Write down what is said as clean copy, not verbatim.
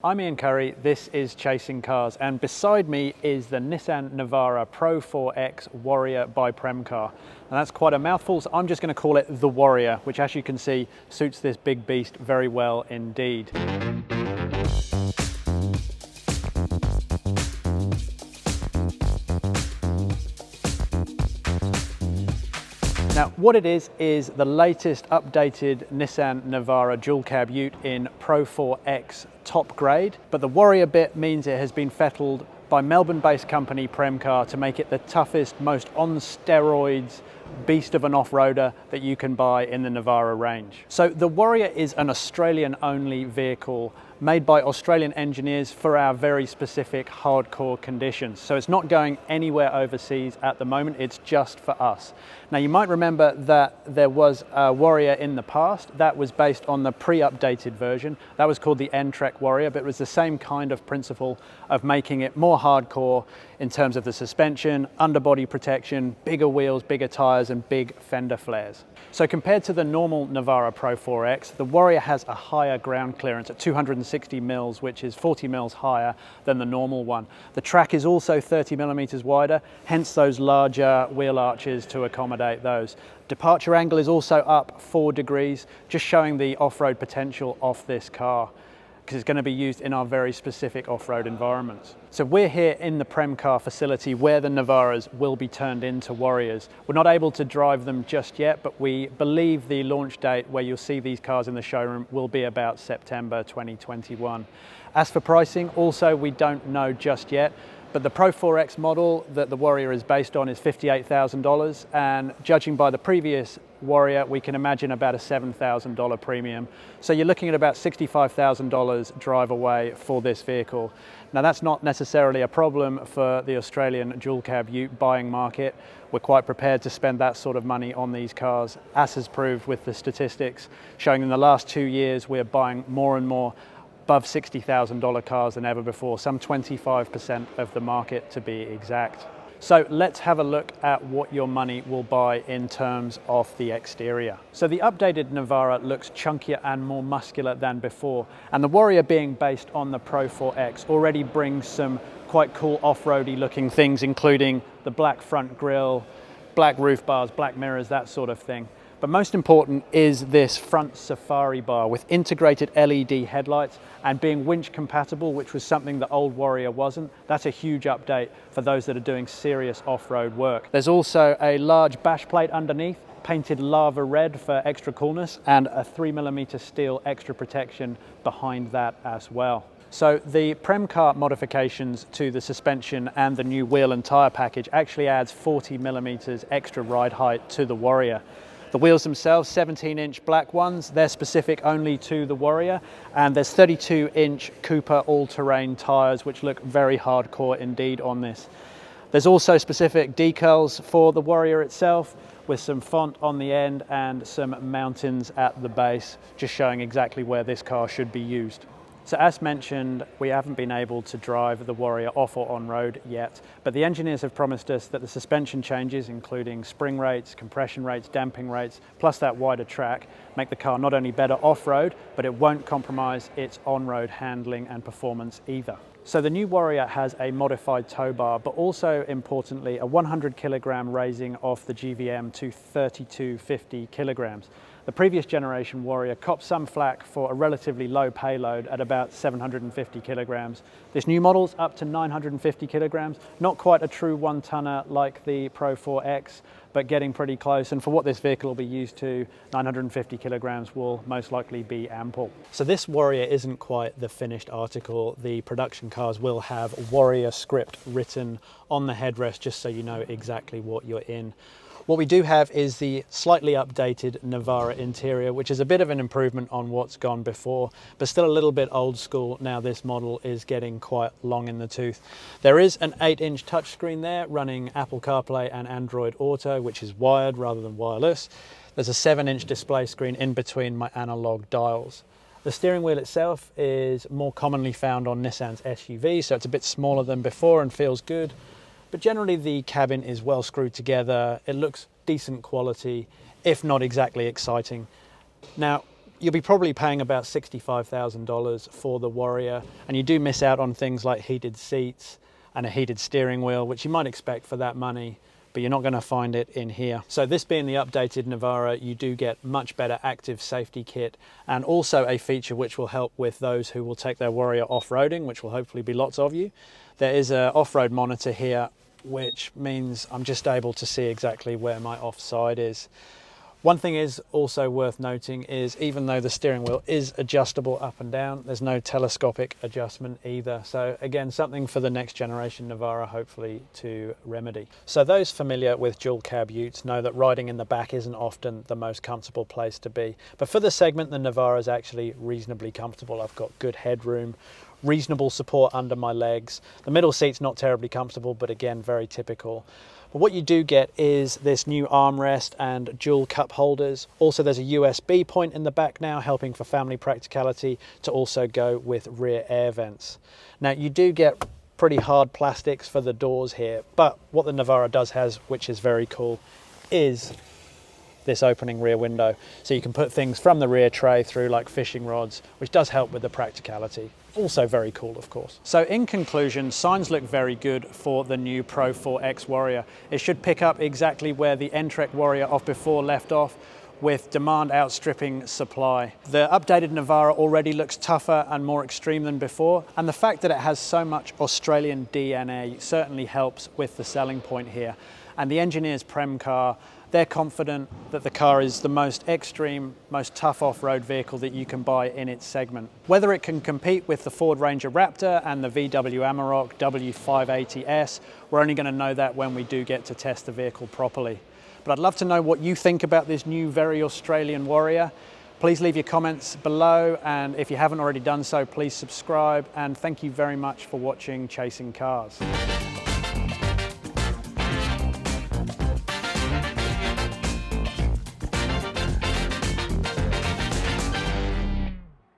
I'm Ian Curry, this is Chasing Cars, and beside me is the Nissan Navara Pro 4X Warrior by Premcar. And that's quite a mouthful, so I'm just going to call it the Warrior, which as you can see suits this big beast very well indeed. Now, what it is the latest updated Nissan Navara dual cab ute in Pro 4X top grade, but the Warrior bit means it has been fettled by Melbourne-based company Premcar to make it the toughest, most on steroids beast of an off-roader that you can buy in the Navara range. So the Warrior is an Australian-only vehicle made by Australian engineers for our very specific hardcore conditions. So it's not going anywhere overseas at the moment, it's just for us. Now you might remember that there was a Warrior in the past that was based on the pre-updated version. That was called the N-Trek Warrior, but it was the same kind of principle of making it more hardcore in terms of the suspension, underbody protection, bigger wheels, bigger tires, and big fender flares. So compared to the normal Navara Pro 4X, the Warrior has a higher ground clearance at 260 mils, which is 40 mils higher than the normal one. The track is also 30 millimeters wider, hence those larger wheel arches to accommodate those. Departure angle is also up 4 degrees, just showing the off-road potential of this car, because it's going to be used in our very specific off-road environments. So we're here in the Premcar facility where the Navaras will be turned into Warriors. We're not able to drive them just yet, but we believe the launch date where you'll see these cars in the showroom will be about September 2021. As for pricing, also we don't know just yet, but the Pro 4X model that the Warrior is based on is $58,000, and judging by the previous Warrior, we can imagine about a $7,000 premium. So you're looking at about $65,000 drive away for this vehicle. Now that's not necessarily a problem for the Australian dual cab ute buying market. We're quite prepared to spend that sort of money on these cars, as has proved with the statistics showing in the last 2 years we're buying more and more above $60,000 cars than ever before, some 25% of the market to be exact. So let's have a look at what your money will buy in terms of the exterior. So the updated Navara looks chunkier and more muscular than before, and the Warrior being based on the Pro 4X already brings some quite cool off-roady looking things, including the black front grille, black roof bars, black mirrors, that sort of thing. But most important is this front safari bar with integrated LED headlights and being winch compatible, which was something the old Warrior wasn't. That's a huge update for those that are doing serious off-road work. There's also a large bash plate underneath, painted lava red for extra coolness, and a 3mm steel extra protection behind that as well. So the Premcar modifications to the suspension and the new wheel and tyre package actually adds 40mm extra ride height to the Warrior. The wheels themselves, 17-inch black ones, they're specific only to the Warrior, and there's 32-inch Cooper all-terrain tyres which look very hardcore indeed on this. There's also specific decals for the Warrior itself with some font on the end and some mountains at the base, just showing exactly where this car should be used. So as mentioned, we haven't been able to drive the Warrior off or on road yet, but the engineers have promised us that the suspension changes, including spring rates, compression rates, damping rates, plus that wider track, make the car not only better off-road, but it won't compromise its on-road handling and performance either. So the new Warrior has a modified tow bar, but also importantly, a 100 kilogram raising of the GVM to 3250 kilograms. The previous generation Warrior copped some flack for a relatively low payload at about 750 kilograms. This new model's up to 950 kilograms, not quite a true one-tonner like the Pro 4X, but getting pretty close, and for what this vehicle will be used to, 950 kilograms will most likely be ample. So this Warrior isn't quite the finished article. The production cars will have Warrior script written on the headrest, just so you know exactly what you're in. What we do have is the slightly updated Navara interior, which is a bit of an improvement on what's gone before, but still a little bit old school now this model is getting quite long in the tooth. There is an 8-inch touchscreen there running Apple CarPlay and Android Auto, which is wired rather than wireless. There's a 7-inch display screen in between my analog dials. The steering wheel itself is more commonly found on Nissan's SUV, so it's a bit smaller than before and feels good. But generally the cabin is well screwed together. It looks decent quality, if not exactly exciting. Now, You'll be probably paying about $65,000 for the Warrior, and you do miss out on things like heated seats and a heated steering wheel, which you might expect for that money, but you're not going to find it in here. So this being the updated Navara, you do get much better active safety kit, and also a feature which will help with those who will take their Warrior off-roading, which will hopefully be lots of you. There is an off-road monitor here, which means I'm just able to see exactly where my offside is. One thing is also worth noting is even though the steering wheel is adjustable up and down, there's no telescopic adjustment either. So again, something for the next generation Navara hopefully to remedy. So those familiar with dual cab utes know that riding in the back isn't often the most comfortable place to be. But for the segment, the Navara is actually reasonably comfortable. I've got good headroom, reasonable support under my legs. The middle seat's not terribly comfortable, but again, very typical. But what you do get is this new armrest and dual cup holders. Also, there's a USB point in the back now, helping for family practicality to also go with rear air vents. Now, you do get pretty hard plastics for the doors here, but what the Navara does has, which is very cool, is this opening rear window. So you can put things from the rear tray through like fishing rods, which does help with the practicality. Also very cool, of course. So in conclusion, signs look very good for the new Pro 4X Warrior. It should pick up exactly where the N-Trek Warrior of before left off, with demand outstripping supply. The updated Navara already looks tougher and more extreme than before, and the fact that it has so much Australian DNA certainly helps with the selling point here. And the engineers Prem Car, they're confident that the car is the most extreme, most tough off-road vehicle that you can buy in its segment. Whether it can compete with the Ford Ranger Raptor and the VW Amarok W580S, we're only going to know that when we do get to test the vehicle properly. But I'd love to know what you think about this new, very Australian Warrior. Please leave your comments below, and if you haven't already done so, please subscribe, and thank you very much for watching Chasing Cars.